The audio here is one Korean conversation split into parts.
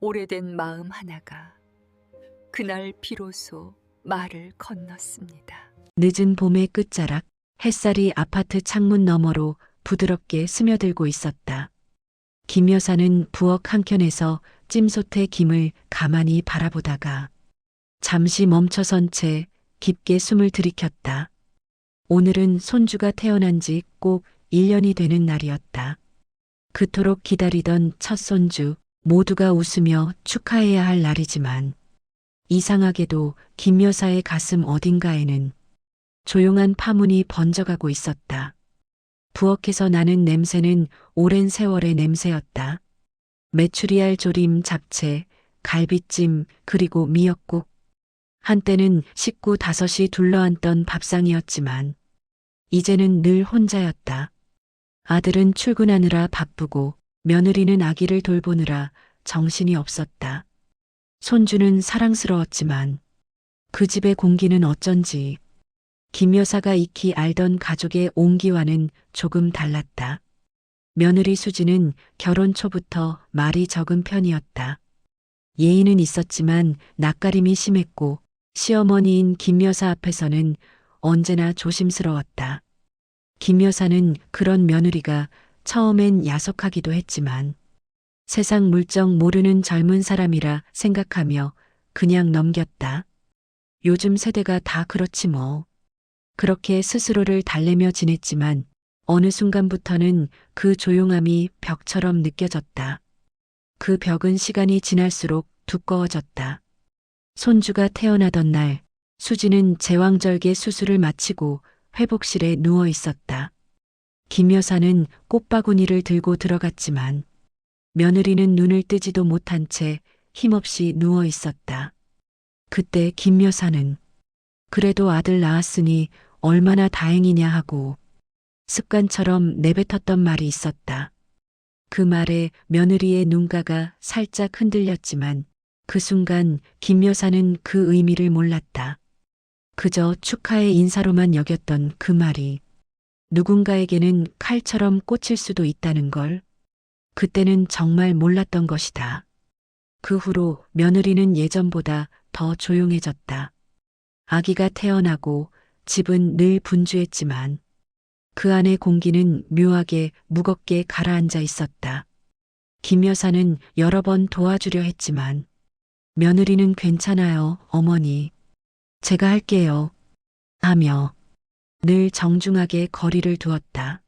오래된 마음 하나가 그날 비로소 말을 건넜습니다. 늦은 봄의 끝자락, 햇살이 아파트 창문 너머로 부드럽게 스며들고 있었다. 김 여사는 부엌 한켠에서 찜솥의 김을 가만히 바라보다가 잠시 멈춰선 채 깊게 숨을 들이켰다. 오늘은 손주가 태어난 지 꼭 1년이 되는 날이었다. 그토록 기다리던 첫 손주, 모두가 웃으며 축하해야 할 날이지만 이상하게도 김 여사의 가슴 어딘가에는 조용한 파문이 번져가고 있었다. 부엌에서 나는 냄새는 오랜 세월의 냄새였다. 메추리알 조림, 잡채, 갈비찜, 그리고 미역국. 한때는 식구 5이 둘러앉던 밥상이었지만 이제는 늘 혼자였다. 아들은 출근하느라 바쁘고 며느리는 아기를 돌보느라 정신이 없었다. 손주는 사랑스러웠지만 그 집의 공기는 어쩐지 김 여사가 익히 알던 가족의 온기와는 조금 달랐다. 며느리 수지는 결혼 초부터 말이 적은 편이었다. 예의는 있었지만 낯가림이 심했고 시어머니인 김 여사 앞에서는 언제나 조심스러웠다. 김 여사는 그런 며느리가 처음엔 야속하기도 했지만 세상 물정 모르는 젊은 사람이라 생각하며 그냥 넘겼다. 요즘 세대가 다 그렇지 뭐. 그렇게 스스로를 달래며 지냈지만 어느 순간부터는 그 조용함이 벽처럼 느껴졌다. 그 벽은 시간이 지날수록 두꺼워졌다. 손주가 태어나던 날, 수지는 제왕절개 수술을 마치고 회복실에 누워 있었다. 김 여사는 꽃바구니를 들고 들어갔지만 며느리는 눈을 뜨지도 못한 채 힘없이 누워 있었다. 그때 김 여사는 그래도 아들 낳았으니 얼마나 다행이냐 하고 습관처럼 내뱉었던 말이 있었다. 그 말에 며느리의 눈가가 살짝 흔들렸지만 그 순간 김 여사는 그 의미를 몰랐다. 그저 축하의 인사로만 여겼던 그 말이 누군가에게는 칼처럼 꽂힐 수도 있다는 걸 그때는 정말 몰랐던 것이다. 그 후로 며느리는 예전보다 더 조용해졌다. 아기가 태어나고 집은 늘 분주했지만 그 안의 공기는 묘하게 무겁게 가라앉아 있었다. 김 여사는 여러 번 도와주려 했지만 며느리는 괜찮아요, 어머니. 제가 할게요. 하며 늘 정중하게 거리를 두었다.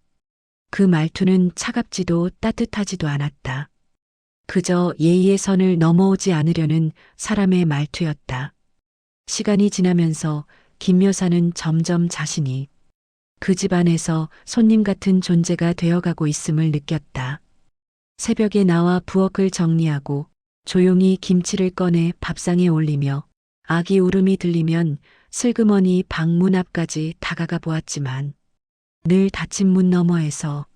그 말투는 차갑지도 따뜻하지도 않았다. 그저 예의의 선을 넘어오지 않으려는 사람의 말투였다. 시간이 지나면서 김 여사는 점점 자신이 그 집안에서 손님 같은 존재가 되어가고 있음을 느꼈다. 새벽에 나와 부엌을 정리하고 조용히 김치를 꺼내 밥상에 올리며 아기 울음이 들리면 슬그머니 방문 앞까지 다가가 보았지만 늘 닫힌 문 너머에서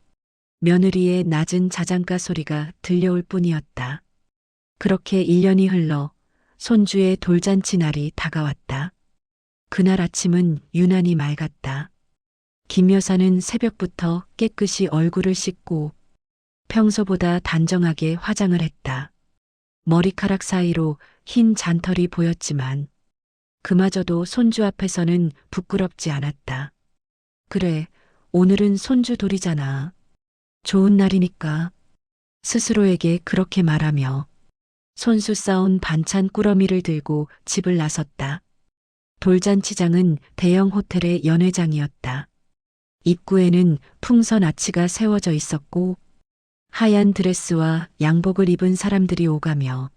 며느리의 낮은 자장가 소리가 들려올 뿐이었다. 그렇게 1년이 흘러 손주의 돌잔치 날이 다가왔다. 그날 아침은 유난히 맑았다. 김 여사는 새벽부터 깨끗이 얼굴을 씻고 평소보다 단정하게 화장을 했다. 머리카락 사이로 흰 잔털이 보였지만 그마저도 손주 앞에서는 부끄럽지 않았다. 그래, 오늘은 손주 돌이잖아. 좋은 날이니까. 스스로에게 그렇게 말하며 손수 싸온 반찬 꾸러미를 들고 집을 나섰다. 돌잔치장은 대형 호텔의 연회장이었다. 입구에는 풍선 아치가 세워져 있었고 하얀 드레스와 양복을 입은 사람들이 오가며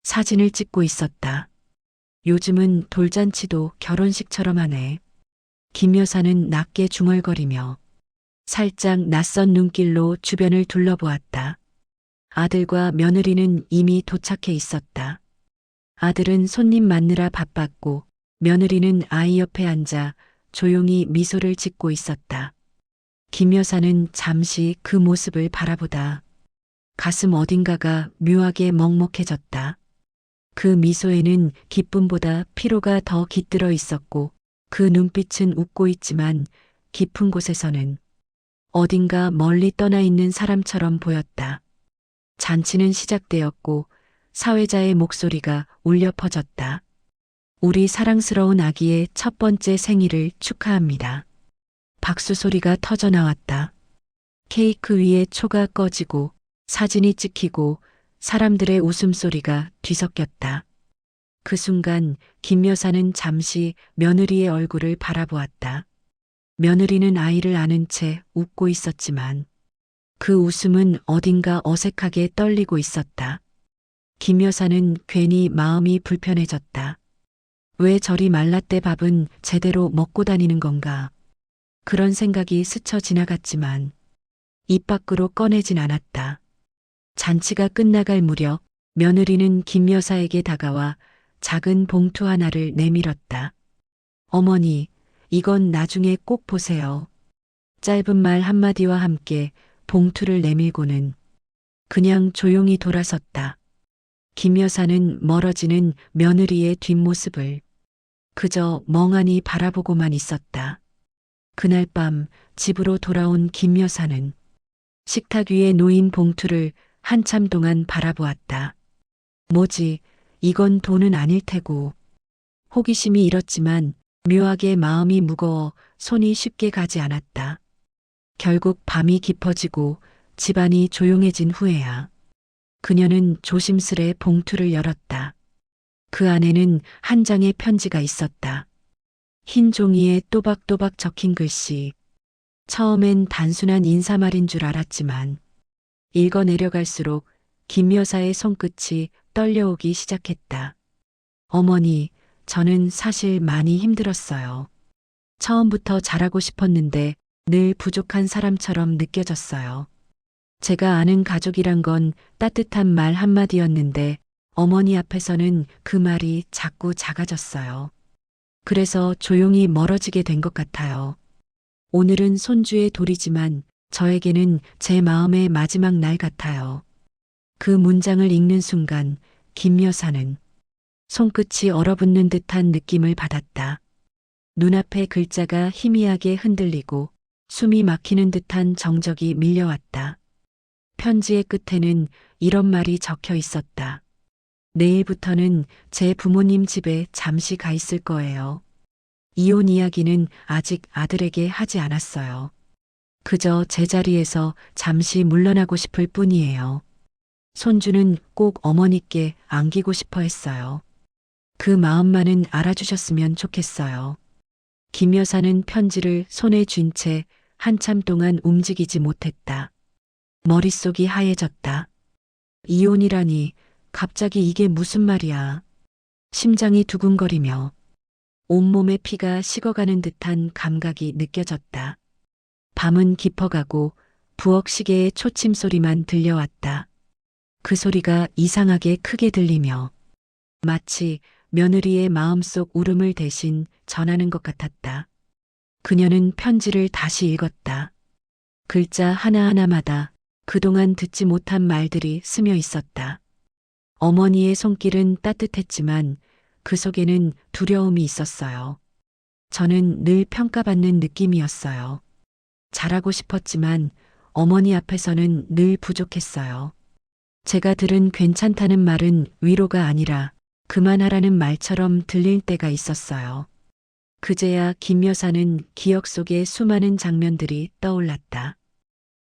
사진을 찍고 있었다. 요즘은 돌잔치도 결혼식처럼 하네. 김 여사는 낮게 중얼거리며 살짝 낯선 눈길로 주변을 둘러보았다. 아들과 며느리는 이미 도착해 있었다. 아들은 손님 맞느라 바빴고 며느리는 아이 옆에 앉아 조용히 미소를 짓고 있었다. 김 여사는 잠시 그 모습을 바라보다 가슴 어딘가가 묘하게 먹먹해졌다. 그 미소에는 기쁨보다 피로가 더 깃들어 있었고 그 눈빛은 웃고 있지만 깊은 곳에서는 어딘가 멀리 떠나 있는 사람처럼 보였다. 잔치는 시작되었고 사회자의 목소리가 울려 퍼졌다. 우리 사랑스러운 아기의 첫 번째 생일을 축하합니다. 박수 소리가 터져 나왔다. 케이크 위에 초가 꺼지고 사진이 찍히고 사람들의 웃음소리가 뒤섞였다. 그 순간 김 여사는 잠시 며느리의 얼굴을 바라보았다. 며느리는 아이를 안은 채 웃고 있었지만 그 웃음은 어딘가 어색하게 떨리고 있었다. 김 여사는 괜히 마음이 불편해졌다. 왜 저리 말라떼 밥은 제대로 먹고 다니는 건가? 그런 생각이 스쳐 지나갔지만 입 밖으로 꺼내진 않았다. 잔치가 끝나갈 무렵 며느리는 김 여사에게 다가와 작은 봉투 하나를 내밀었다. 어머니, 이건 나중에 꼭 보세요. 짧은 말 한마디와 함께 봉투를 내밀고는 그냥 조용히 돌아섰다. 김 여사는 멀어지는 며느리의 뒷모습을 그저 멍하니 바라보고만 있었다. 그날 밤 집으로 돌아온 김 여사는 식탁 위에 놓인 봉투를 한참 동안 바라보았다. 뭐지, 이건 돈은 아닐 테고. 호기심이 일었지만 묘하게 마음이 무거워 손이 쉽게 가지 않았다. 결국 밤이 깊어지고 집안이 조용해진 후에야 그녀는 조심스레 봉투를 열었다. 그 안에는 한 장의 편지가 있었다. 흰 종이에 또박또박 적힌 글씨. 처음엔 단순한 인사말인 줄 알았지만 읽어 내려갈수록 김 여사의 손끝이 떨려오기 시작했다. 어머니, 저는 사실 많이 힘들었어요. 처음부터 잘하고 싶었는데 늘 부족한 사람처럼 느껴졌어요. 제가 아는 가족이란 건 따뜻한 말 한마디였는데 어머니 앞에서는 그 말이 자꾸 작아졌어요. 그래서 조용히 멀어지게 된 것 같아요. 오늘은 손주의 돌이지만 저에게는 제 마음의 마지막 날 같아요. 그 문장을 읽는 순간 김 여사는 손끝이 얼어붙는 듯한 느낌을 받았다. 눈앞의 글자가 희미하게 흔들리고 숨이 막히는 듯한 정적이 밀려왔다. 편지의 끝에는 이런 말이 적혀 있었다. 내일부터는 제 부모님 집에 잠시 가 있을 거예요. 이혼 이야기는 아직 아들에게 하지 않았어요. 그저 제자리에서 잠시 물러나고 싶을 뿐이에요. 손주는 꼭 어머니께 안기고 싶어 했어요. 그 마음만은 알아주셨으면 좋겠어요. 김 여사는 편지를 손에 쥔 채 한참 동안 움직이지 못했다. 머릿속이 하얘졌다. 이혼이라니, 갑자기 이게 무슨 말이야. 심장이 두근거리며 온몸의 피가 식어가는 듯한 감각이 느껴졌다. 밤은 깊어가고 부엌 시계의 초침 소리만 들려왔다. 그 소리가 이상하게 크게 들리며 마치 며느리의 마음속 울음을 대신 전하는 것 같았다. 그녀는 편지를 다시 읽었다. 글자 하나하나마다 그동안 듣지 못한 말들이 스며 있었다. 어머니의 손길은 따뜻했지만 그 속에는 두려움이 있었어요. 저는 늘 평가받는 느낌이었어요. 잘하고 싶었지만 어머니 앞에서는 늘 부족했어요. 제가 들은 괜찮다는 말은 위로가 아니라 그만하라는 말처럼 들릴 때가 있었어요. 그제야 김 여사는 기억 속의 수많은 장면들이 떠올랐다.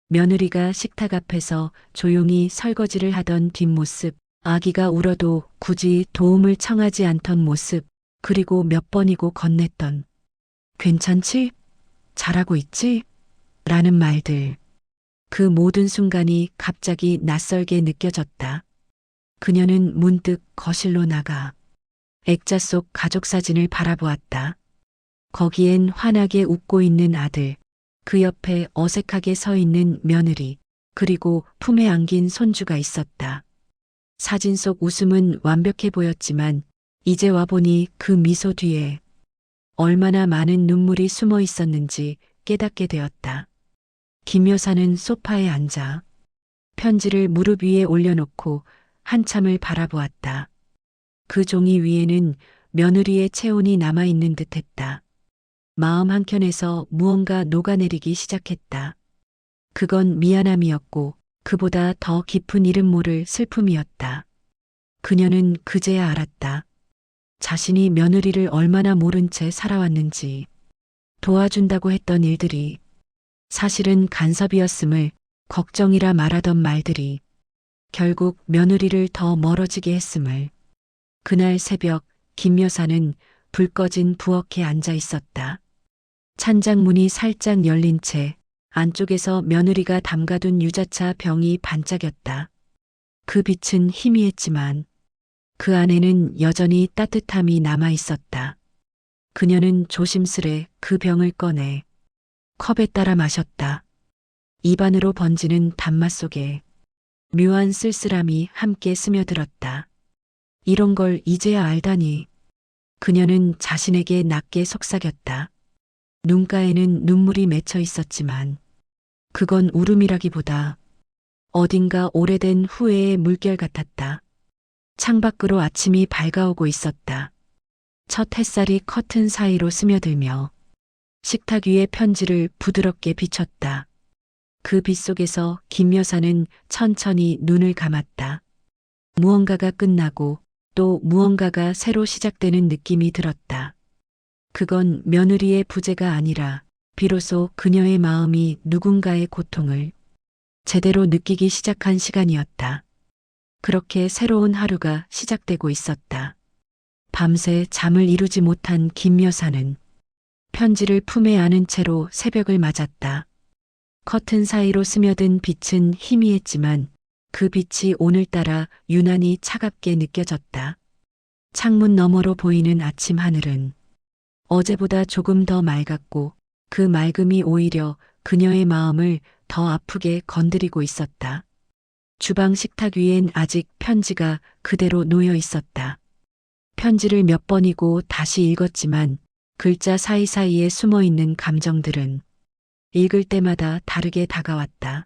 며느리가 식탁 앞에서 조용히 설거지를 하던 뒷모습, 아기가 울어도 굳이 도움을 청하지 않던 모습, 그리고 몇 번이고 건넸던 괜찮지? 잘하고 있지? 라는 말들. 그 모든 순간이 갑자기 낯설게 느껴졌다. 그녀는 문득 거실로 나가 액자 속 가족 사진을 바라보았다. 거기엔 환하게 웃고 있는 아들, 그 옆에 어색하게 서 있는 며느리, 그리고 품에 안긴 손주가 있었다. 사진 속 웃음은 완벽해 보였지만 이제 와보니 그 미소 뒤에 얼마나 많은 눈물이 숨어 있었는지 깨닫게 되었다. 김 여사는 소파에 앉아 편지를 무릎 위에 올려놓고 한참을 바라보았다. 그 종이 위에는 며느리의 체온이 남아있는 듯했다. 마음 한켠에서 무언가 녹아내리기 시작했다. 그건 미안함이었고 그보다 더 깊은 이름 모를 슬픔이었다. 그녀는 그제야 알았다. 자신이 며느리를 얼마나 모른 채 살아왔는지, 도와준다고 했던 일들이 사실은 간섭이었음을, 걱정이라 말하던 말들이 결국 며느리를 더 멀어지게 했음을. 그날 새벽 김 여사는 불 꺼진 부엌에 앉아 있었다. 찬장문이 살짝 열린 채 안쪽에서 며느리가 담가둔 유자차 병이 반짝였다. 그 빛은 희미했지만 그 안에는 여전히 따뜻함이 남아 있었다. 그녀는 조심스레 그 병을 꺼내 컵에 따라 마셨다. 입안으로 번지는 단맛 속에 묘한 쓸쓸함이 함께 스며들었다. 이런 걸 이제야 알다니. 그녀는 자신에게 낮게 속삭였다. 눈가에는 눈물이 맺혀 있었지만 그건 울음이라기보다 어딘가 오래된 후회의 물결 같았다. 창밖으로 아침이 밝아오고 있었다. 첫 햇살이 커튼 사이로 스며들며 식탁 위의 편지를 부드럽게 비췄다. 그 빛 속에서 김 여사는 천천히 눈을 감았다. 무언가가 끝나고 또 무언가가 새로 시작되는 느낌이 들었다. 그건 며느리의 부재가 아니라 비로소 그녀의 마음이 누군가의 고통을 제대로 느끼기 시작한 시간이었다. 그렇게 새로운 하루가 시작되고 있었다. 밤새 잠을 이루지 못한 김 여사는 편지를 품에 안은 채로 새벽을 맞았다. 커튼 사이로 스며든 빛은 희미했지만 그 빛이 오늘따라 유난히 차갑게 느껴졌다. 창문 너머로 보이는 아침 하늘은 어제보다 조금 더 맑았고 그 맑음이 오히려 그녀의 마음을 더 아프게 건드리고 있었다. 주방 식탁 위엔 아직 편지가 그대로 놓여 있었다. 편지를 몇 번이고 다시 읽었지만 글자 사이사이에 숨어 있는 감정들은 읽을 때마다 다르게 다가왔다.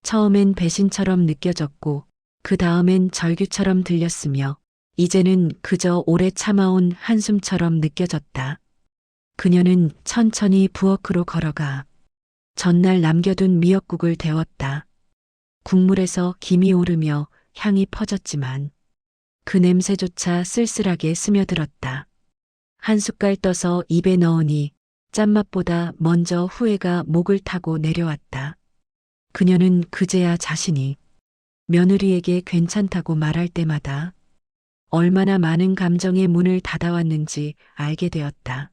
처음엔 배신처럼 느껴졌고 그 다음엔 절규처럼 들렸으며 이제는 그저 오래 참아온 한숨처럼 느껴졌다. 그녀는 천천히 부엌으로 걸어가 전날 남겨둔 미역국을 데웠다. 국물에서 김이 오르며 향이 퍼졌지만 그 냄새조차 쓸쓸하게 스며들었다. 한 숟갈 떠서 입에 넣으니 짠맛보다 먼저 후회가 목을 타고 내려왔다. 그녀는 그제야 자신이 며느리에게 괜찮다고 말할 때마다 얼마나 많은 감정의 문을 닫아왔는지 알게 되었다.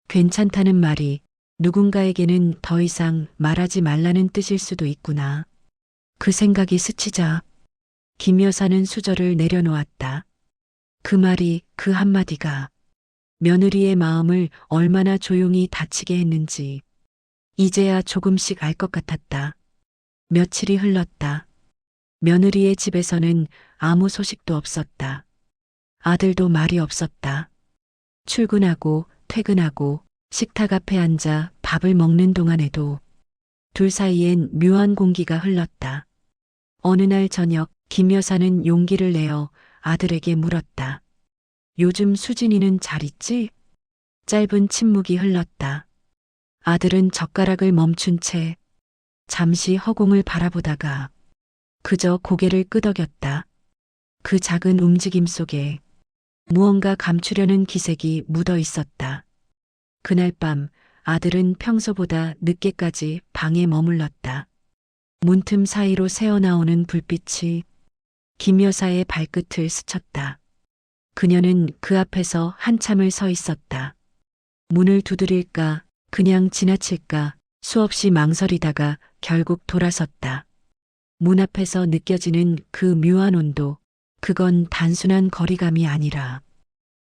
괜찮다는 말이 누군가에게는 더 이상 말하지 말라는 뜻일 수도 있구나. 그 생각이 스치자 김 여사는 수저를 내려놓았다. 그 말이, 그 한마디가 며느리의 마음을 얼마나 조용히 다치게 했는지 이제야 조금씩 알 것 같았다. 며칠이 흘렀다. 며느리의 집에서는 아무 소식도 없었다. 아들도 말이 없었다. 출근하고 퇴근하고 식탁 앞에 앉아 밥을 먹는 동안에도 둘 사이엔 묘한 공기가 흘렀다. 어느 날 저녁 김 여사는 용기를 내어 아들에게 물었다. 요즘 수진이는 잘 있지? 짧은 침묵이 흘렀다. 아들은 젓가락을 멈춘 채 잠시 허공을 바라보다가 그저 고개를 끄덕였다. 그 작은 움직임 속에 무언가 감추려는 기색이 묻어 있었다. 그날 밤 아들은 평소보다 늦게까지 방에 머물렀다. 문틈 사이로 새어나오는 불빛이 김 여사의 발끝을 스쳤다. 그녀는 그 앞에서 한참을 서 있었다. 문을 두드릴까, 그냥 지나칠까 수없이 망설이다가 결국 돌아섰다. 문 앞에서 느껴지는 그 묘한 온도, 그건 단순한 거리감이 아니라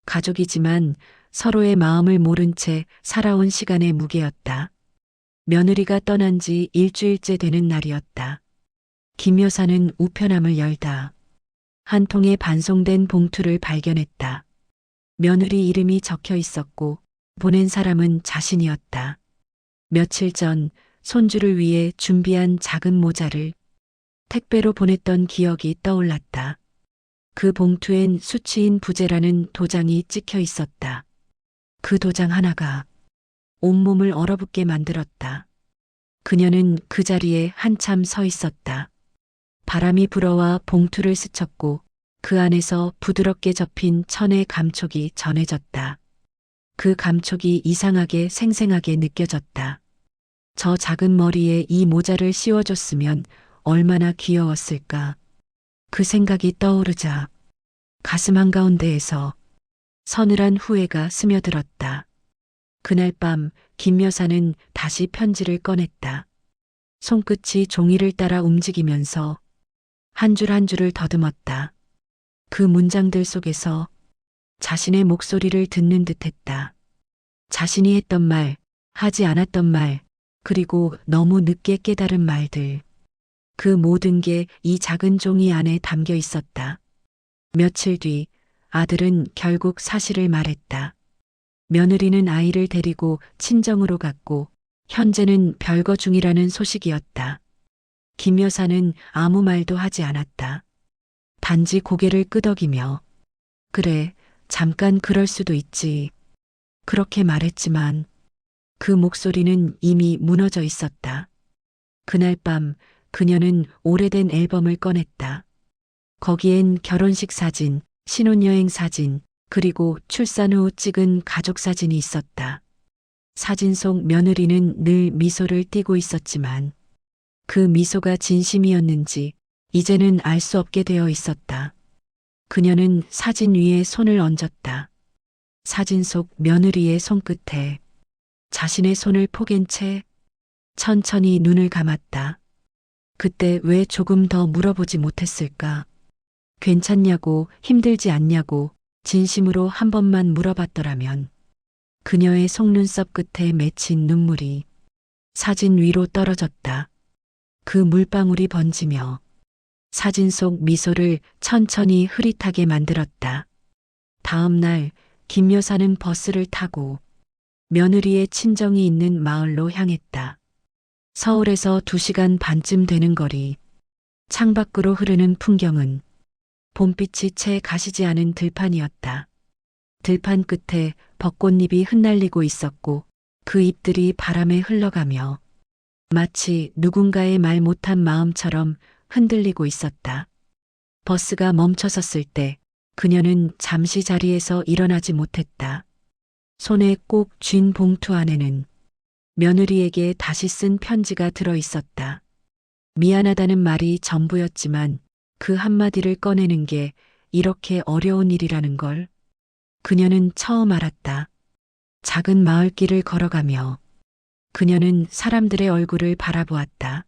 가족이지만 서로의 마음을 모른 채 살아온 시간의 무게였다. 며느리가 떠난 지 일주일째 되는 날이었다. 김 여사는 우편함을 열다 한 통의 반송된 봉투를 발견했다. 며느리 이름이 적혀 있었고 보낸 사람은 자신이었다. 며칠 전 손주를 위해 준비한 작은 모자를 택배로 보냈던 기억이 떠올랐다. 그 봉투엔 수치인 부재라는 도장이 찍혀 있었다. 그 도장 하나가 온몸을 얼어붙게 만들었다. 그녀는 그 자리에 한참 서 있었다. 바람이 불어와 봉투를 스쳤고 그 안에서 부드럽게 접힌 천의 감촉이 전해졌다. 그 감촉이 이상하게 생생하게 느껴졌다. 저 작은 머리에 이 모자를 씌워줬으면 얼마나 귀여웠을까. 그 생각이 떠오르자 가슴 한가운데에서 서늘한 후회가 스며들었다. 그날 밤 김 여사는 다시 편지를 꺼냈다. 손끝이 종이를 따라 움직이면서 한 줄 한 줄을 더듬었다. 그 문장들 속에서 자신의 목소리를 듣는 듯했다. 자신이 했던 말, 하지 않았던 말, 그리고 너무 늦게 깨달은 말들. 그 모든 게 이 작은 종이 안에 담겨 있었다. 며칠 뒤 아들은 결국 사실을 말했다. 며느리는 아이를 데리고 친정으로 갔고 현재는 별거 중이라는 소식이었다. 김 여사는 아무 말도 하지 않았다. 단지 고개를 끄덕이며 그래, 잠깐 그럴 수도 있지. 그렇게 말했지만 그 목소리는 이미 무너져 있었다. 그날 밤 그녀는 오래된 앨범을 꺼냈다. 거기엔 결혼식 사진, 신혼여행 사진, 그리고 출산 후 찍은 가족 사진이 있었다. 사진 속 며느리는 늘 미소를 띠고 있었지만 그 미소가 진심이었는지 이제는 알 수 없게 되어 있었다. 그녀는 사진 위에 손을 얹었다. 사진 속 며느리의 손끝에 자신의 손을 포갠 채 천천히 눈을 감았다. 그때 왜 조금 더 물어보지 못했을까? 괜찮냐고, 힘들지 않냐고 진심으로 한 번만 물어봤더라면 그녀의 속눈썹 끝에 맺힌 눈물이 사진 위로 떨어졌다. 그 물방울이 번지며 사진 속 미소를 천천히 흐릿하게 만들었다. 다음 날 김 여사는 버스를 타고 며느리의 친정이 있는 마을로 향했다. 서울에서 2시간 반쯤 되는 거리. 창밖으로 흐르는 풍경은 봄빛이 채 가시지 않은 들판이었다. 들판 끝에 벚꽃잎이 흩날리고 있었고 그 잎들이 바람에 흘러가며 마치 누군가의 말 못한 마음처럼 흔들리고 있었다. 버스가 멈춰섰을 때 그녀는 잠시 자리에서 일어나지 못했다. 손에 꼭 쥔 봉투 안에는 며느리에게 다시 쓴 편지가 들어 있었다. 미안하다는 말이 전부였지만 그 한마디를 꺼내는 게 이렇게 어려운 일이라는 걸 그녀는 처음 알았다. 작은 마을길을 걸어가며 그녀는 사람들의 얼굴을 바라보았다.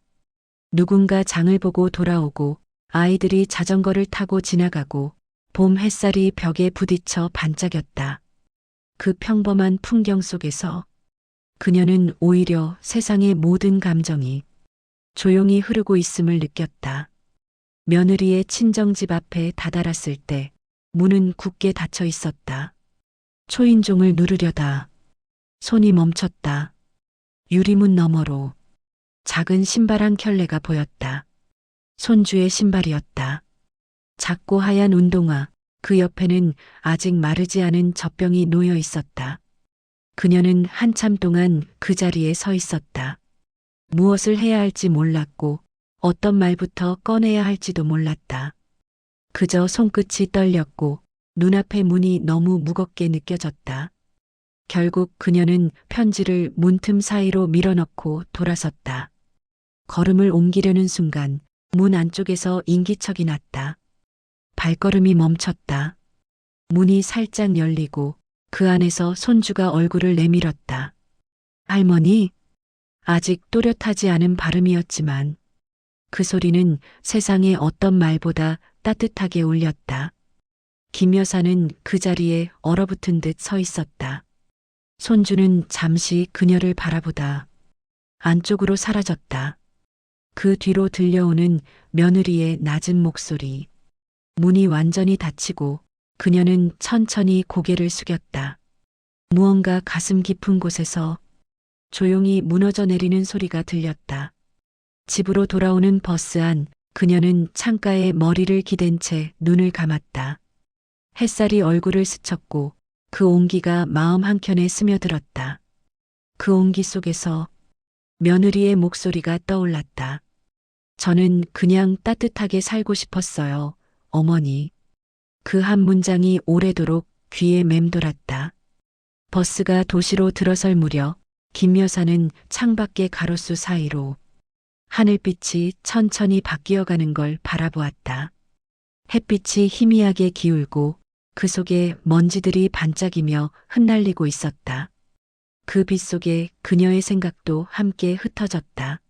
누군가 장을 보고 돌아오고 아이들이 자전거를 타고 지나가고 봄 햇살이 벽에 부딪혀 반짝였다. 그 평범한 풍경 속에서 그녀는 오히려 세상의 모든 감정이 조용히 흐르고 있음을 느꼈다. 며느리의 친정집 앞에 다다랐을 때 문은 굳게 닫혀 있었다. 초인종을 누르려다 손이 멈췄다. 유리문 너머로 작은 신발 한 켤레가 보였다. 손주의 신발이었다. 작고 하얀 운동화, 그 옆에는 아직 마르지 않은 젖병이 놓여 있었다. 그녀는 한참 동안 그 자리에 서 있었다. 무엇을 해야 할지 몰랐고 어떤 말부터 꺼내야 할지도 몰랐다. 그저 손끝이 떨렸고 눈앞의 문이 너무 무겁게 느껴졌다. 결국 그녀는 편지를 문틈 사이로 밀어넣고 돌아섰다. 걸음을 옮기려는 순간 문 안쪽에서 인기척이 났다. 발걸음이 멈췄다. 문이 살짝 열리고 그 안에서 손주가 얼굴을 내밀었다. 할머니? 아직 또렷하지 않은 발음이었지만 그 소리는 세상의 어떤 말보다 따뜻하게 울렸다. 김 여사는 그 자리에 얼어붙은 듯 서 있었다. 손주는 잠시 그녀를 바라보다 안쪽으로 사라졌다. 그 뒤로 들려오는 며느리의 낮은 목소리. 문이 완전히 닫히고 그녀는 천천히 고개를 숙였다. 무언가 가슴 깊은 곳에서 조용히 무너져 내리는 소리가 들렸다. 집으로 돌아오는 버스 안 그녀는 창가에 머리를 기댄 채 눈을 감았다. 햇살이 얼굴을 스쳤고 그 온기가 마음 한켠에 스며들었다. 그 온기 속에서 며느리의 목소리가 떠올랐다. 저는 그냥 따뜻하게 살고 싶었어요, 어머니. 그 한 문장이 오래도록 귀에 맴돌았다. 버스가 도시로 들어설 무렵 김 여사는 창밖의 가로수 사이로 하늘빛이 천천히 바뀌어가는 걸 바라보았다. 햇빛이 희미하게 기울고 그 속에 먼지들이 반짝이며 흩날리고 있었다. 그 빛 속에 그녀의 생각도 함께 흩어졌다.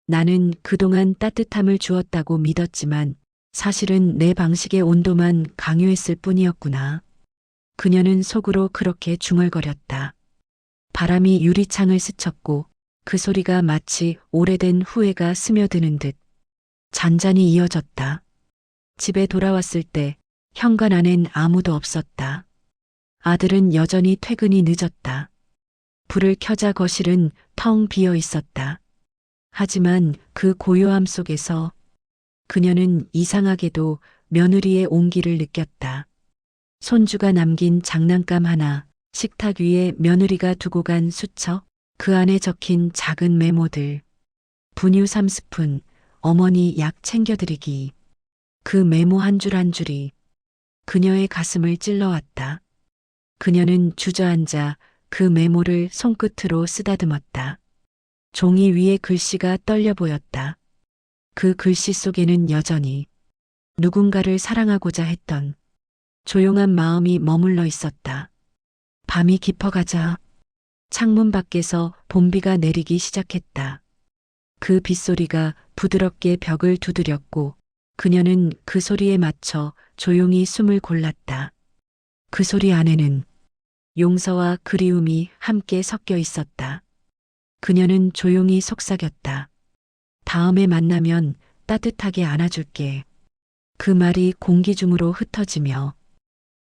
나는 그동안 따뜻함을 주었다고 믿었지만 사실은 내 방식의 온도만 강요했을 뿐이었구나. 그녀는 속으로 그렇게 중얼거렸다. 바람이 유리창을 스쳤고 그 소리가 마치 오래된 후회가 스며드는 듯 잔잔히 이어졌다. 집에 돌아왔을 때 현관 안엔 아무도 없었다. 아들은 여전히 퇴근이 늦었다. 불을 켜자 거실은 텅 비어 있었다. 하지만 그 고요함 속에서 그녀는 이상하게도 며느리의 온기를 느꼈다. 손주가 남긴 장난감 하나, 식탁 위에 며느리가 두고 간 수첩, 그 안에 적힌 작은 메모들. 분유 3스푼, 어머니 약 챙겨드리기. 그 메모 한 줄 한 줄이 그녀의 가슴을 찔러왔다. 그녀는 주저앉아 그 메모를 손끝으로 쓰다듬었다. 종이 위에 글씨가 떨려 보였다. 그 글씨 속에는 여전히 누군가를 사랑하고자 했던 조용한 마음이 머물러 있었다. 밤이 깊어가자 창문 밖에서 봄비가 내리기 시작했다. 그 빗소리가 부드럽게 벽을 두드렸고 그녀는 그 소리에 맞춰 조용히 숨을 골랐다. 그 소리 안에는 용서와 그리움이 함께 섞여 있었다. 그녀는 조용히 속삭였다. 다음에 만나면 따뜻하게 안아줄게. 그 말이 공기 중으로 흩어지며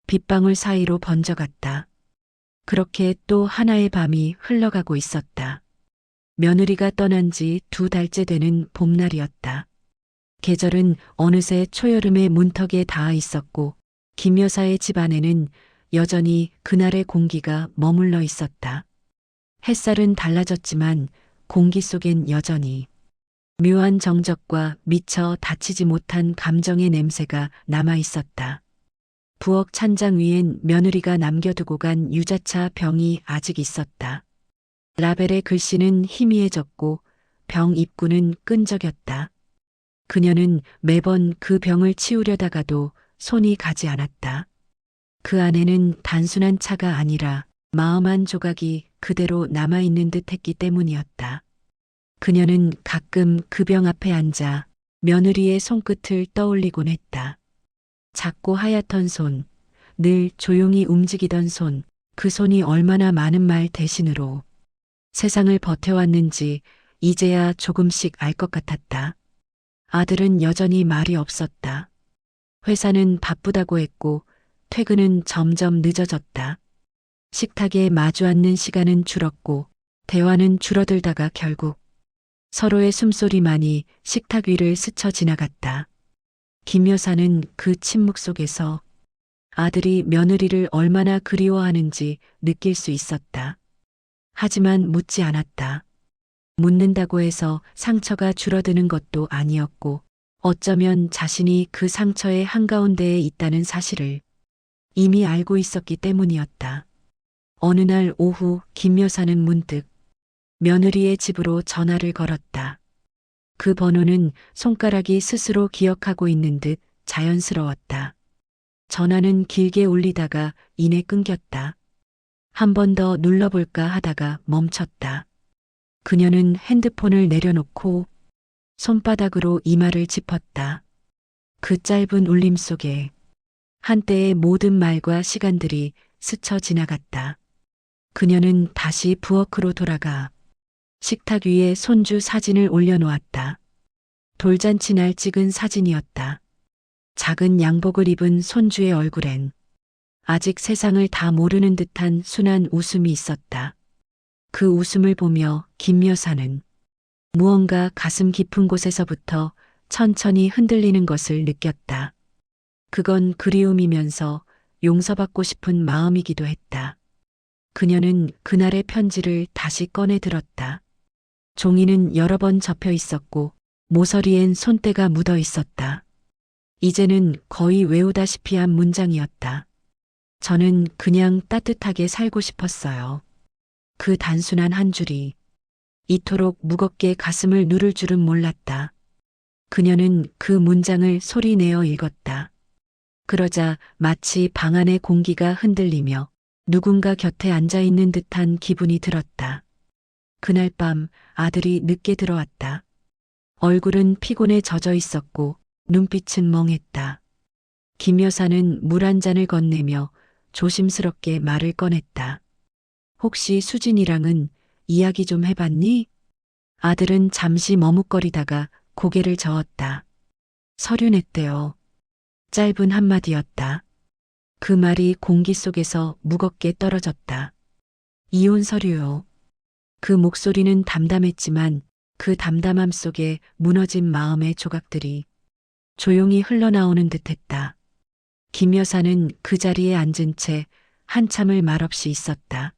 빗방울 사이로 번져갔다. 그렇게 또 하나의 밤이 흘러가고 있었다. 며느리가 떠난 지 2달째 되는 봄날이었다. 계절은 어느새 초여름의 문턱에 닿아 있었고 김 여사의 집 안에는 여전히 그날의 공기가 머물러 있었다. 햇살은 달라졌지만 공기 속엔 여전히 묘한 정적과 미처 닿치지 못한 감정의 냄새가 남아 있었다. 부엌 찬장 위엔 며느리가 남겨두고 간 유자차 병이 아직 있었다. 라벨의 글씨는 희미해졌고 병 입구는 끈적였다. 그녀는 매번 그 병을 치우려다가도 손이 가지 않았다. 그 안에는 단순한 차가 아니라 마음 한 조각이 그대로 남아있는 듯 했기 때문이었다. 그녀는 가끔 그 병 앞에 앉아 며느리의 손끝을 떠올리곤 했다. 작고 하얗던 손, 늘 조용히 움직이던 손, 그 손이 얼마나 많은 말 대신으로 세상을 버텨왔는지 이제야 조금씩 알 것 같았다. 아들은 여전히 말이 없었다. 회사는 바쁘다고 했고 퇴근은 점점 늦어졌다. 식탁에 마주 앉는 시간은 줄었고 대화는 줄어들다가 결국 서로의 숨소리만이 식탁 위를 스쳐 지나갔다. 김 여사는 그 침묵 속에서 아들이 며느리를 얼마나 그리워하는지 느낄 수 있었다. 하지만 묻지 않았다. 묻는다고 해서 상처가 줄어드는 것도 아니었고 어쩌면 자신이 그 상처의 한가운데에 있다는 사실을 이미 알고 있었기 때문이었다. 어느 날 오후 김 여사는 문득 며느리의 집으로 전화를 걸었다. 그 번호는 손가락이 스스로 기억하고 있는 듯 자연스러웠다. 전화는 길게 울리다가 이내 끊겼다. 한 번 더 눌러볼까 하다가 멈췄다. 그녀는 핸드폰을 내려놓고 손바닥으로 이마를 짚었다. 그 짧은 울림 속에 한때의 모든 말과 시간들이 스쳐 지나갔다. 그녀는 다시 부엌으로 돌아가 식탁 위에 손주 사진을 올려놓았다. 돌잔치 날 찍은 사진이었다. 작은 양복을 입은 손주의 얼굴엔 아직 세상을 다 모르는 듯한 순한 웃음이 있었다. 그 웃음을 보며 김 여사는 무언가 가슴 깊은 곳에서부터 천천히 흔들리는 것을 느꼈다. 그건 그리움이면서 용서받고 싶은 마음이기도 했다. 그녀는 그날의 편지를 다시 꺼내 들었다. 종이는 여러 번 접혀 있었고 모서리엔 손때가 묻어 있었다. 이제는 거의 외우다시피 한 문장이었다. 저는 그냥 따뜻하게 살고 싶었어요. 그 단순한 한 줄이 이토록 무겁게 가슴을 누를 줄은 몰랐다. 그녀는 그 문장을 소리내어 읽었다. 그러자 마치 방 안의 공기가 흔들리며 누군가 곁에 앉아 있는 듯한 기분이 들었다. 그날 밤 아들이 늦게 들어왔다. 얼굴은 피곤에 젖어 있었고 눈빛은 멍했다. 김 여사는 물 한 잔을 건네며 조심스럽게 말을 꺼냈다. 혹시 수진이랑은 이야기 좀 해봤니? 아들은 잠시 머뭇거리다가 고개를 저었다. 서류 냈대요. 짧은 한마디였다. 그 말이 공기 속에서 무겁게 떨어졌다. 이혼 서류요. 그 목소리는 담담했지만 그 담담함 속에 무너진 마음의 조각들이 조용히 흘러나오는 듯했다. 김 여사는 그 자리에 앉은 채 한참을 말없이 있었다.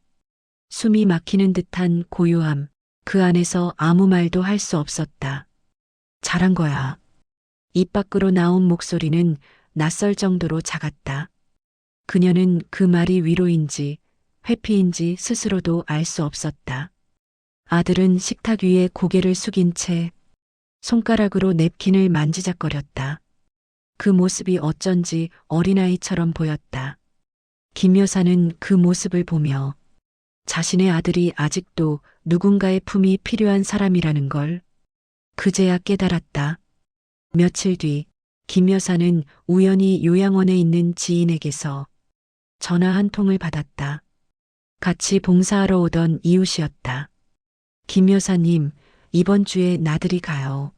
숨이 막히는 듯한 고요함, 그 안에서 아무 말도 할 수 없었다. 잘한 거야. 입 밖으로 나온 목소리는 낯설 정도로 작았다. 그녀는 그 말이 위로인지 회피인지 스스로도 알 수 없었다. 아들은 식탁 위에 고개를 숙인 채 손가락으로 냅킨을 만지작거렸다. 그 모습이 어쩐지 어린아이처럼 보였다. 김 여사는 그 모습을 보며 자신의 아들이 아직도 누군가의 품이 필요한 사람이라는 걸 그제야 깨달았다. 며칠 뒤 김 여사는 우연히 요양원에 있는 지인에게서 전화 한 통을 받았다. 같이 봉사하러 오던 이웃이었다. 김 여사님, 이번 주에 나들이 가요.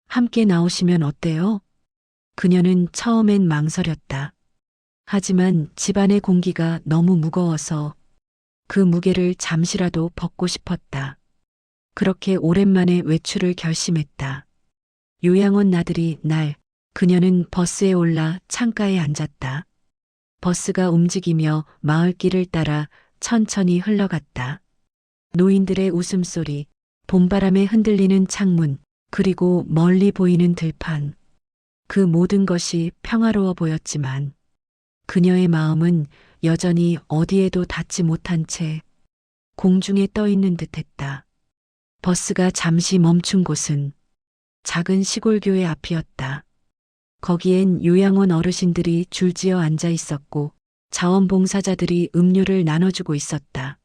함께 나오시면 어때요? 그녀는 처음엔 망설였다. 하지만 집안의 공기가 너무 무거워서 그 무게를 잠시라도 벗고 싶었다. 그렇게 오랜만에 외출을 결심했다. 요양원 나들이 날, 그녀는 버스에 올라 창가에 앉았다. 버스가 움직이며 마을길을 따라 천천히 흘러갔다. 노인들의 웃음소리, 봄바람에 흔들리는 창문, 그리고 멀리 보이는 들판. 그 모든 것이 평화로워 보였지만 그녀의 마음은 여전히 어디에도 닿지 못한 채 공중에 떠 있는 듯했다. 버스가 잠시 멈춘 곳은 작은 시골 교회 앞이었다. 거기엔 요양원 어르신들이 줄지어 앉아 있었고 자원봉사자들이 음료를 나눠주고 있었다.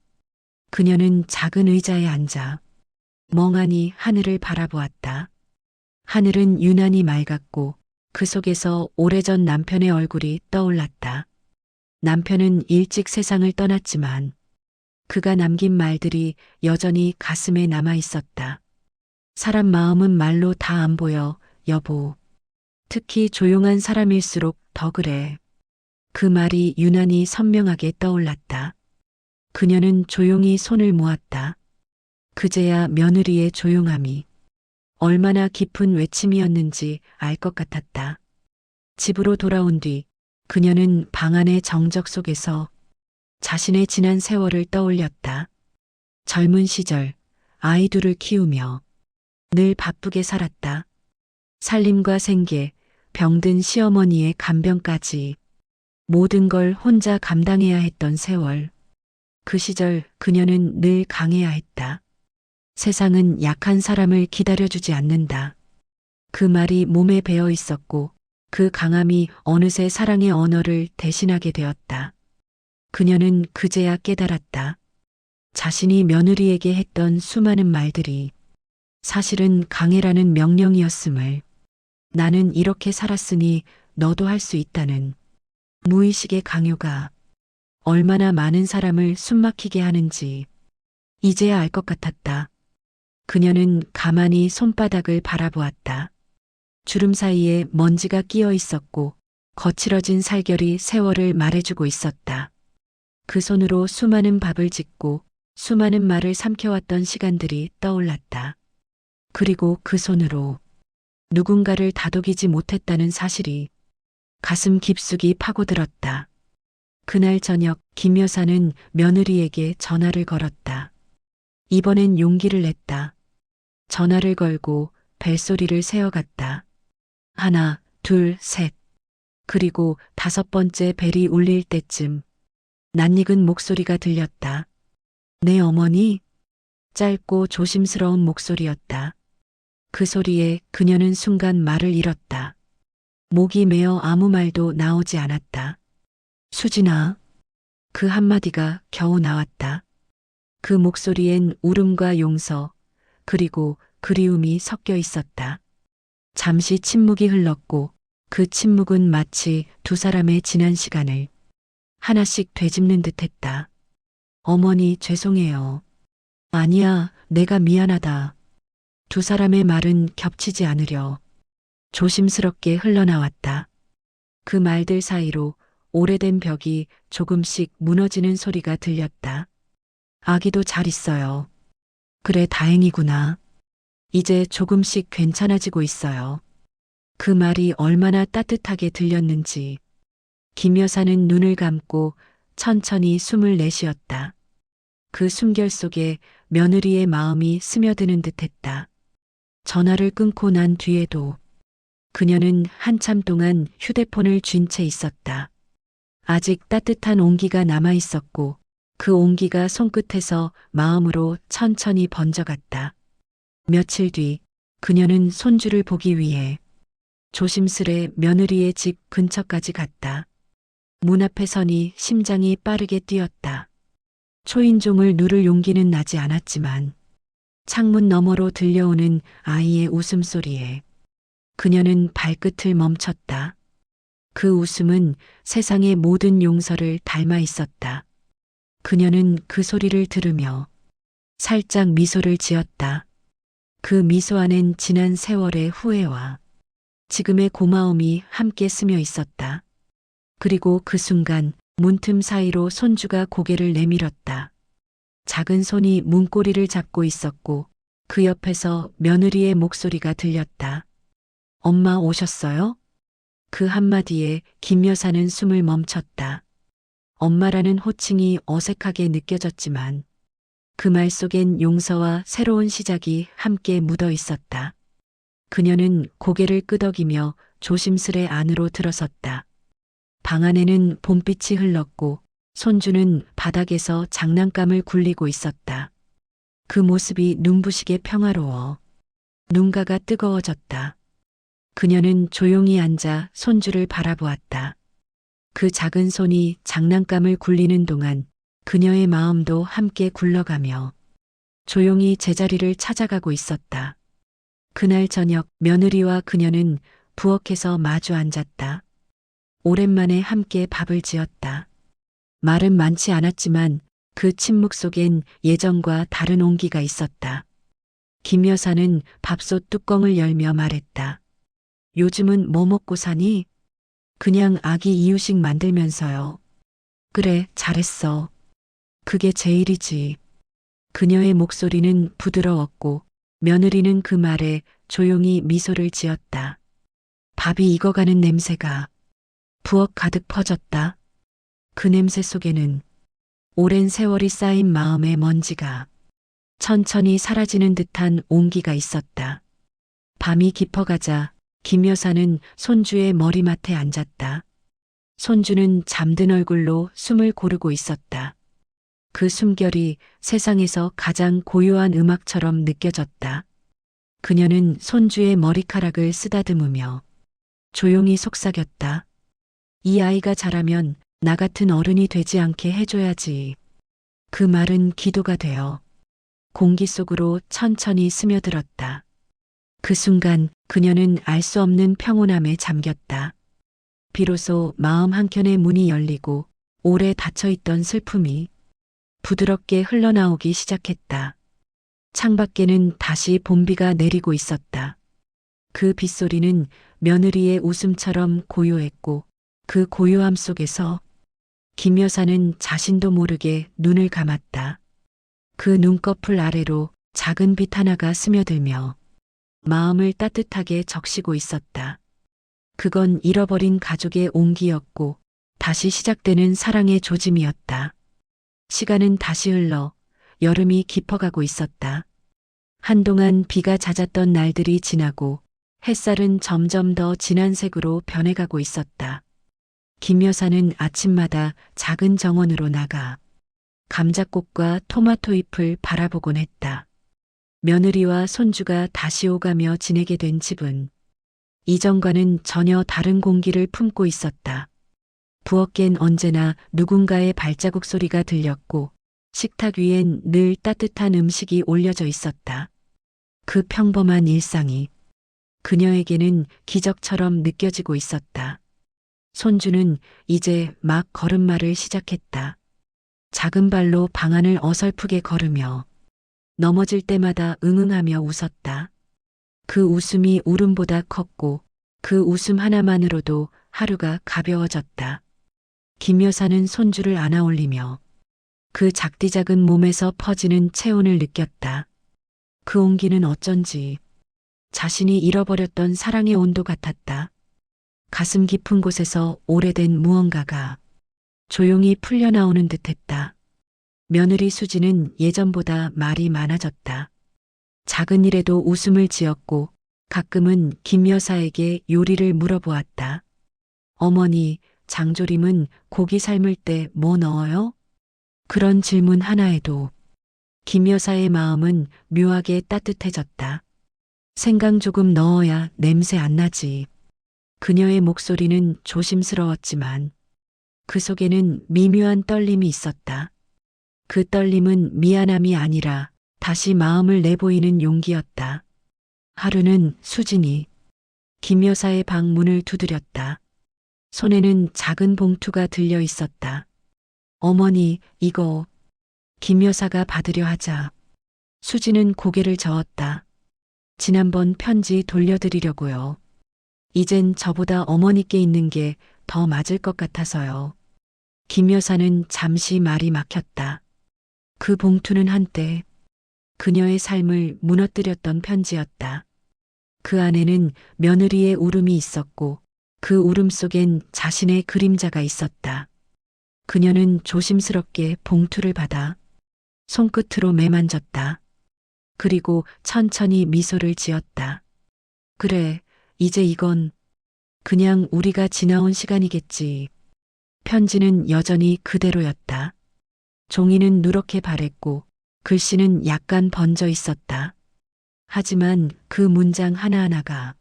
그녀는 작은 의자에 앉아 멍하니 하늘을 바라보았다. 하늘은 유난히 맑았고 그 속에서 오래전 남편의 얼굴이 떠올랐다. 남편은 일찍 세상을 떠났지만 그가 남긴 말들이 여전히 가슴에 남아 있었다. 사람 마음은 말로 다 안 보여, 여보. 특히 조용한 사람일수록 더 그래. 그 말이 유난히 선명하게 떠올랐다. 그녀는 조용히 손을 모았다. 그제야 며느리의 조용함이 얼마나 깊은 외침이었는지 알 것 같았다. 집으로 돌아온 뒤 그녀는 방 안의 정적 속에서 자신의 지난 세월을 떠올렸다. 젊은 시절 아이 둘을 키우며 늘 바쁘게 살았다. 살림과 생계, 병든 시어머니의 간병까지 모든 걸 혼자 감당해야 했던 세월. 그 시절 그녀는 늘 강해야 했다. 세상은 약한 사람을 기다려주지 않는다. 그 말이 몸에 배어 있었고 그 강함이 어느새 사랑의 언어를 대신하게 되었다. 그녀는 그제야 깨달았다. 자신이 며느리에게 했던 수많은 말들이 사실은 강해라는 명령이었음을. 나는 이렇게 살았으니 너도 할 수 있다는 무의식의 강요가 얼마나 많은 사람을 숨막히게 하는지 이제야 알 것 같았다. 그녀는 가만히 손바닥을 바라보았다. 주름 사이에 먼지가 끼어 있었고 거칠어진 살결이 세월을 말해주고 있었다. 그 손으로 수많은 밥을 짓고 수많은 말을 삼켜왔던 시간들이 떠올랐다. 그리고 그 손으로 누군가를 다독이지 못했다는 사실이 가슴 깊숙이 파고들었다. 그날 저녁 김 여사는 며느리에게 전화를 걸었다. 이번엔 용기를 냈다. 전화를 걸고 벨소리를 세어갔다. 하나, 둘, 셋. 그리고 다섯 번째 벨이 울릴 때쯤 낯익은 목소리가 들렸다. 내 어머니? 짧고 조심스러운 목소리였다. 그 소리에 그녀는 순간 말을 잃었다. 목이 메어 아무 말도 나오지 않았다. 수진아. 그 한마디가 겨우 나왔다. 그 목소리엔 울음과 용서, 그리고 그리움이 섞여 있었다. 잠시 침묵이 흘렀고 그 침묵은 마치 두 사람의 지난 시간을 하나씩 되짚는 듯했다. 어머니 죄송해요. 아니야, 내가 미안하다. 두 사람의 말은 겹치지 않으려 조심스럽게 흘러나왔다. 그 말들 사이로 오래된 벽이 조금씩 무너지는 소리가 들렸다. 아기도 잘 있어요. 그래, 다행이구나. 이제 조금씩 괜찮아지고 있어요. 그 말이 얼마나 따뜻하게 들렸는지 김 여사는 눈을 감고 천천히 숨을 내쉬었다. 그 숨결 속에 며느리의 마음이 스며드는 듯했다. 전화를 끊고 난 뒤에도 그녀는 한참 동안 휴대폰을 쥔 채 있었다. 아직 따뜻한 온기가 남아 있었고 그 온기가 손끝에서 마음으로 천천히 번져갔다. 며칠 뒤 그녀는 손주를 보기 위해 조심스레 며느리의 집 근처까지 갔다. 문 앞에 서니 심장이 빠르게 뛰었다. 초인종을 누를 용기는 나지 않았지만 창문 너머로 들려오는 아이의 웃음소리에 그녀는 발끝을 멈췄다. 그 웃음은 세상의 모든 용서를 닮아 있었다. 그녀는 그 소리를 들으며 살짝 미소를 지었다. 그 미소 안엔 지난 세월의 후회와 지금의 고마움이 함께 스며 있었다. 그리고 그 순간 문틈 사이로 손주가 고개를 내밀었다. 작은 손이 문고리를 잡고 있었고 그 옆에서 며느리의 목소리가 들렸다. 엄마 오셨어요? 그 한마디에 김 여사는 숨을 멈췄다. 엄마라는 호칭이 어색하게 느껴졌지만 그 말 속엔 용서와 새로운 시작이 함께 묻어 있었다. 그녀는 고개를 끄덕이며 조심스레 안으로 들어섰다. 방 안에는 봄빛이 흘렀고 손주는 바닥에서 장난감을 굴리고 있었다. 그 모습이 눈부시게 평화로워 눈가가 뜨거워졌다. 그녀는 조용히 앉아 손주를 바라보았다. 그 작은 손이 장난감을 굴리는 동안 그녀의 마음도 함께 굴러가며 조용히 제자리를 찾아가고 있었다. 그날 저녁 며느리와 그녀는 부엌에서 마주 앉았다. 오랜만에 함께 밥을 지었다. 말은 많지 않았지만 그 침묵 속엔 예전과 다른 온기가 있었다. 김 여사는 밥솥 뚜껑을 열며 말했다. 요즘은 뭐 먹고 사니? 그냥 아기 이유식 만들면서요. 그래, 잘했어. 그게 제일이지. 그녀의 목소리는 부드러웠고 며느리는 그 말에 조용히 미소를 지었다. 밥이 익어가는 냄새가 부엌 가득 퍼졌다. 그 냄새 속에는 오랜 세월이 쌓인 마음의 먼지가 천천히 사라지는 듯한 온기가 있었다. 밤이 깊어가자 김 여사는 손주의 머리맡에 앉았다. 손주는 잠든 얼굴로 숨을 고르고 있었다. 그 숨결이 세상에서 가장 고요한 음악처럼 느껴졌다. 그녀는 손주의 머리카락을 쓰다듬으며 조용히 속삭였다. 이 아이가 자라면 나 같은 어른이 되지 않게 해줘야지. 그 말은 기도가 되어 공기 속으로 천천히 스며들었다. 그 순간 그녀는 알 수 없는 평온함에 잠겼다. 비로소 마음 한켠의 문이 열리고 오래 닫혀있던 슬픔이 부드럽게 흘러나오기 시작했다. 창밖에는 다시 봄비가 내리고 있었다. 그 빗소리는 며느리의 웃음처럼 고요했고 그 고요함 속에서 김 여사는 자신도 모르게 눈을 감았다. 그 눈꺼풀 아래로 작은 빛 하나가 스며들며 마음을 따뜻하게 적시고 있었다. 그건 잃어버린 가족의 온기였고 다시 시작되는 사랑의 조짐이었다. 시간은 다시 흘러 여름이 깊어가고 있었다. 한동안 비가 잦았던 날들이 지나고 햇살은 점점 더 진한 색으로 변해가고 있었다. 김 여사는 아침마다 작은 정원으로 나가 감자꽃과 토마토 잎을 바라보곤 했다. 며느리와 손주가 다시 오가며 지내게 된 집은 이전과는 전혀 다른 공기를 품고 있었다. 부엌엔 언제나 누군가의 발자국 소리가 들렸고 식탁 위엔 늘 따뜻한 음식이 올려져 있었다. 그 평범한 일상이 그녀에게는 기적처럼 느껴지고 있었다. 손주는 이제 막 걸음마를 시작했다. 작은 발로 방안을 어설프게 걸으며 넘어질 때마다 응응하며 웃었다. 그 웃음이 울음보다 컸고 그 웃음 하나만으로도 하루가 가벼워졌다. 김 여사는 손주를 안아 올리며 그 작디작은 몸에서 퍼지는 체온을 느꼈다. 그 온기는 어쩐지 자신이 잃어버렸던 사랑의 온도 같았다. 가슴 깊은 곳에서 오래된 무언가가 조용히 풀려나오는 듯했다. 며느리 수지는 예전보다 말이 많아졌다. 작은 일에도 웃음을 지었고 가끔은 김 여사에게 요리를 물어보았다. 어머니, 장조림은 고기 삶을 때 뭐 넣어요? 그런 질문 하나에도 김 여사의 마음은 묘하게 따뜻해졌다. 생강 조금 넣어야 냄새 안 나지. 그녀의 목소리는 조심스러웠지만 그 속에는 미묘한 떨림이 있었다. 그 떨림은 미안함이 아니라 다시 마음을 내보이는 용기였다. 하루는 수진이 김 여사의 방 문을 두드렸다. 손에는 작은 봉투가 들려 있었다. 어머니, 이거. 김 여사가 받으려 하자 수진은 고개를 저었다. 지난번 편지 돌려드리려고요. 이젠 저보다 어머니께 있는 게 더 맞을 것 같아서요. 김 여사는 잠시 말이 막혔다. 그 봉투는 한때 그녀의 삶을 무너뜨렸던 편지였다. 그 안에는 며느리의 울음이 있었고 그 울음 속엔 자신의 그림자가 있었다. 그녀는 조심스럽게 봉투를 받아 손끝으로 매만졌다. 그리고 천천히 미소를 지었다. 그래, 이제 이건 그냥 우리가 지나온 시간이겠지. 편지는 여전히 그대로였다. 종이는 누렇게 바랬고 글씨는 약간 번져 있었다. 하지만 그 문장 하나하나가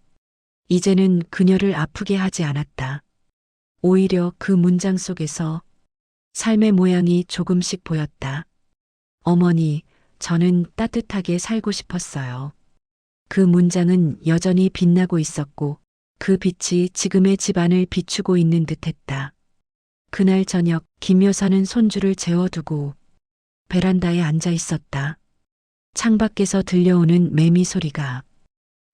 이제는 그녀를 아프게 하지 않았다. 오히려 그 문장 속에서 삶의 모양이 조금씩 보였다. 어머니, 저는 따뜻하게 살고 싶었어요. 그 문장은 여전히 빛나고 있었고 그 빛이 지금의 집안을 비추고 있는 듯했다. 그날 저녁 김 여사는 손주를 재워두고 베란다에 앉아 있었다. 창밖에서 들려오는 매미 소리가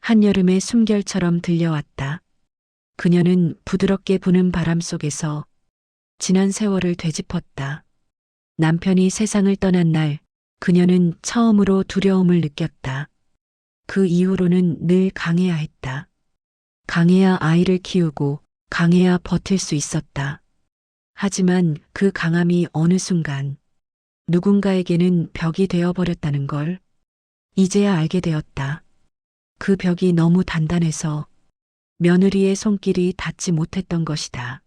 한여름의 숨결처럼 들려왔다. 그녀는 부드럽게 부는 바람 속에서 지난 세월을 되짚었다. 남편이 세상을 떠난 날 그녀는 처음으로 두려움을 느꼈다. 그 이후로는 늘 강해야 했다. 강해야 아이를 키우고 강해야 버틸 수 있었다. 하지만 그 강함이 어느 순간 누군가에게는 벽이 되어버렸다는 걸 이제야 알게 되었다. 그 벽이 너무 단단해서 며느리의 손길이 닿지 못했던 것이다.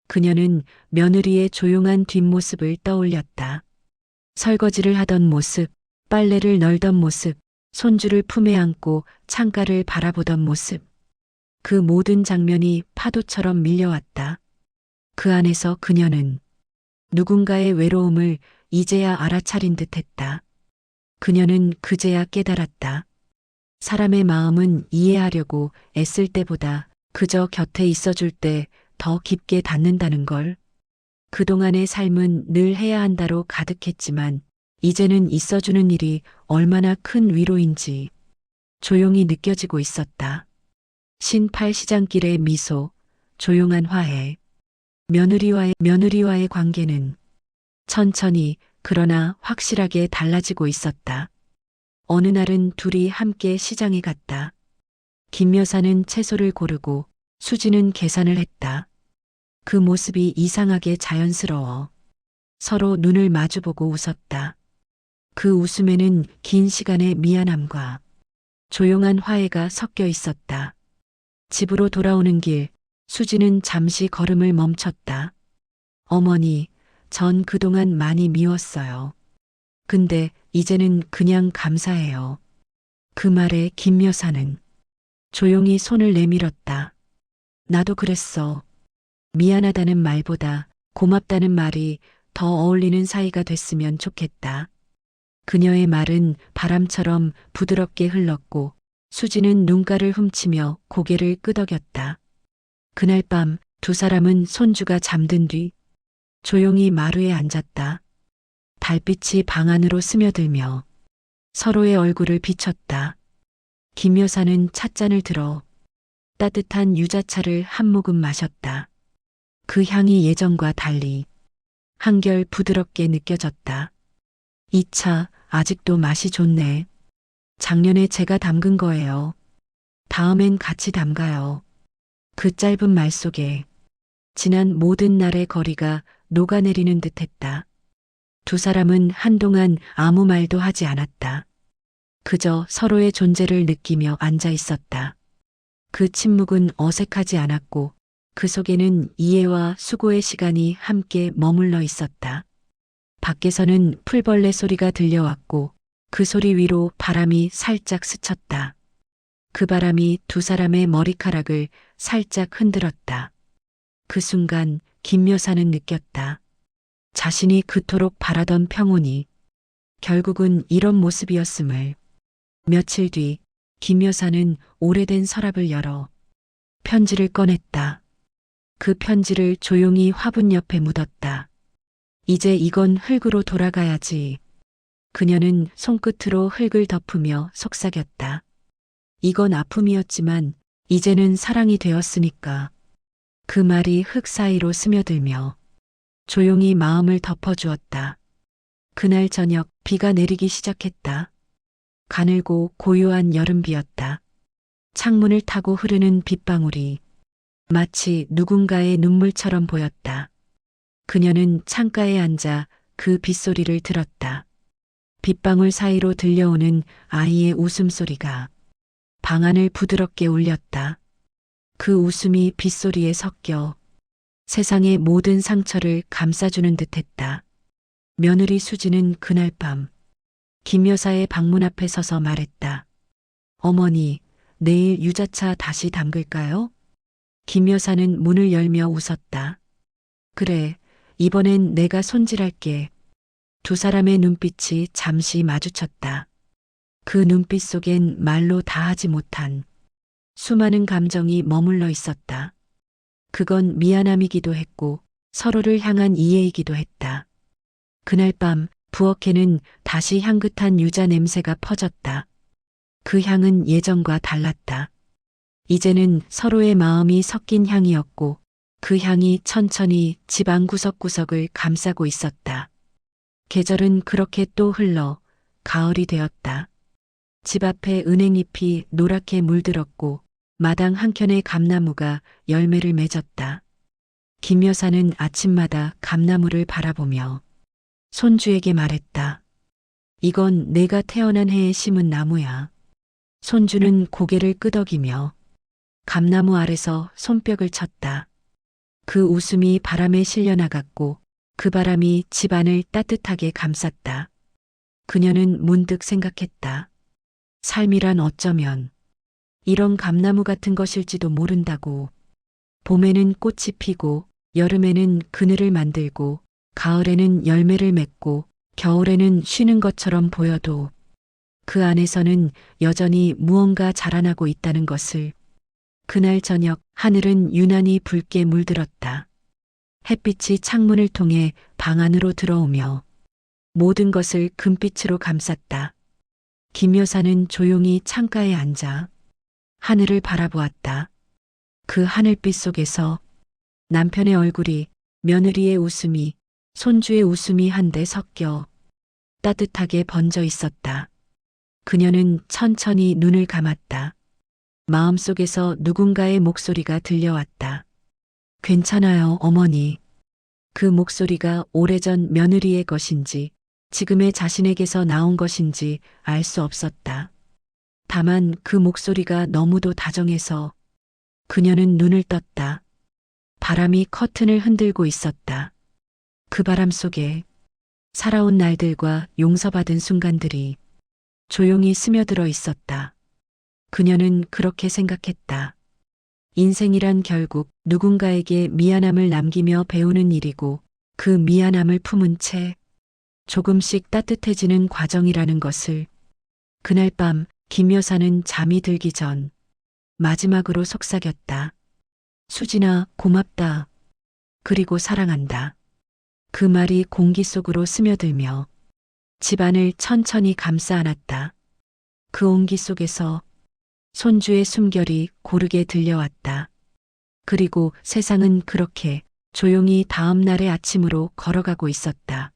그녀는 며느리의 조용한 뒷모습을 떠올렸다. 설거지를 하던 모습, 빨래를 널던 모습, 손주를 품에 안고 창가를 바라보던 모습. 그 모든 장면이 파도처럼 밀려왔다. 그 안에서 그녀는 누군가의 외로움을 이제야 알아차린 듯했다. 그녀는 그제야 깨달았다. 사람의 마음은 이해하려고 애쓸 때보다 그저 곁에 있어줄 때 더 깊게 닿는다는 걸. 그동안의 삶은 늘 해야 한다로 가득했지만 이제는 있어주는 일이 얼마나 큰 위로인지 조용히 느껴지고 있었다. 신팔 시장길의 미소, 조용한 화해. 며느리와의 관계는 천천히 그러나 확실하게 달라지고 있었다. 어느 날은 둘이 함께 시장에 갔다. 김 여사는 채소를 고르고 수지는 계산을 했다. 그 모습이 이상하게 자연스러워. 서로 눈을 마주보고 웃었다. 그 웃음에는 긴 시간의 미안함과 조용한 화해가 섞여 있었다. 집으로 돌아오는 길, 수지는 잠시 걸음을 멈췄다. 어머니, 전 그동안 많이 미웠어요. 근데 이제는 그냥 감사해요. 그 말에 김 여사는 조용히 손을 내밀었다. 나도 그랬어. 미안하다는 말보다 고맙다는 말이 더 어울리는 사이가 됐으면 좋겠다. 그녀의 말은 바람처럼 부드럽게 흘렀고 수지는 눈가를 훔치며 고개를 끄덕였다. 그날 밤 두 사람은 손주가 잠든 뒤 조용히 마루에 앉았다. 달빛이 방 안으로 스며들며 서로의 얼굴을 비췄다. 김 여사는 찻잔을 들어 따뜻한 유자차를 한 모금 마셨다. 그 향이 예전과 달리 한결 부드럽게 느껴졌다. 이 차 아직도 맛이 좋네. 작년에 제가 담근 거예요. 다음엔 같이 담가요. 그 짧은 말 속에 지난 모든 날의 거리가 녹아내리는 듯했다. 두 사람은 한동안 아무 말도 하지 않았다. 그저 서로의 존재를 느끼며 앉아 있었다. 그 침묵은 어색하지 않았고 그 속에는 이해와 수고의 시간이 함께 머물러 있었다. 밖에서는 풀벌레 소리가 들려왔고 그 소리 위로 바람이 살짝 스쳤다. 그 바람이 두 사람의 머리카락을 살짝 흔들었다. 그 순간 김 여사는 느꼈다. 자신이 그토록 바라던 평온이 결국은 이런 모습이었음을. 며칠 뒤 김 여사는 오래된 서랍을 열어 편지를 꺼냈다. 그 편지를 조용히 화분 옆에 묻었다. 이제 이건 흙으로 돌아가야지. 그녀는 손끝으로 흙을 덮으며 속삭였다. 이건 아픔이었지만 이제는 사랑이 되었으니까. 그 말이 흙 사이로 스며들며 조용히 마음을 덮어주었다. 그날 저녁 비가 내리기 시작했다. 가늘고 고요한 여름비였다. 창문을 타고 흐르는 빗방울이 마치 누군가의 눈물처럼 보였다. 그녀는 창가에 앉아 그 빗소리를 들었다. 빗방울 사이로 들려오는 아이의 웃음소리가 방 안을 부드럽게 울렸다. 그 웃음이 빗소리에 섞여 세상의 모든 상처를 감싸주는 듯했다. 며느리 수지는 그날 밤 김 여사의 방문 앞에 서서 말했다. 어머니, 내일 유자차 다시 담글까요? 김 여사는 문을 열며 웃었다. 그래, 이번엔 내가 손질할게. 두 사람의 눈빛이 잠시 마주쳤다. 그 눈빛 속엔 말로 다하지 못한 수많은 감정이 머물러 있었다. 그건 미안함이기도 했고 서로를 향한 이해이기도 했다. 그날 밤 부엌에는 다시 향긋한 유자 냄새가 퍼졌다. 그 향은 예전과 달랐다. 이제는 서로의 마음이 섞인 향이었고 그 향이 천천히 집안 구석구석을 감싸고 있었다. 계절은 그렇게 또 흘러 가을이 되었다. 집 앞에 은행잎이 노랗게 물들었고 마당 한켠의 감나무가 열매를 맺었다. 김 여사는 아침마다 감나무를 바라보며 손주에게 말했다. 이건 내가 태어난 해에 심은 나무야. 손주는 고개를 끄덕이며 감나무 아래서 손뼉을 쳤다. 그 웃음이 바람에 실려나갔고 그 바람이 집안을 따뜻하게 감쌌다. 그녀는 문득 생각했다. 삶이란 어쩌면 이런 감나무 같은 것일지도 모른다고. 봄에는 꽃이 피고 여름에는 그늘을 만들고 가을에는 열매를 맺고 겨울에는 쉬는 것처럼 보여도 그 안에서는 여전히 무언가 자라나고 있다는 것을. 그날 저녁 하늘은 유난히 붉게 물들었다. 햇빛이 창문을 통해 방 안으로 들어오며 모든 것을 금빛으로 감쌌다. 김 여사는 조용히 창가에 앉아 하늘을 바라보았다. 그 하늘빛 속에서 남편의 얼굴이, 며느리의 웃음이, 손주의 웃음이 한데 섞여 따뜻하게 번져 있었다. 그녀는 천천히 눈을 감았다. 마음속에서 누군가의 목소리가 들려왔다. 괜찮아요, 어머니. 그 목소리가 오래전 며느리의 것인지 지금의 자신에게서 나온 것인지 알 수 없었다. 다만 그 목소리가 너무도 다정해서 그녀는 눈을 떴다. 바람이 커튼을 흔들고 있었다. 그 바람 속에 살아온 날들과 용서받은 순간들이 조용히 스며들어 있었다. 그녀는 그렇게 생각했다. 인생이란 결국 누군가에게 미안함을 남기며 배우는 일이고 그 미안함을 품은 채 조금씩 따뜻해지는 과정이라는 것을 그날 밤 김 여사는 잠이 들기 전 마지막으로 속삭였다. 수진아, 고맙다. 그리고 사랑한다. 그 말이 공기 속으로 스며들며 집안을 천천히 감싸 안았다. 그 온기 속에서 손주의 숨결이 고르게 들려왔다. 그리고 세상은 그렇게 조용히 다음 날의 아침으로 걸어가고 있었다.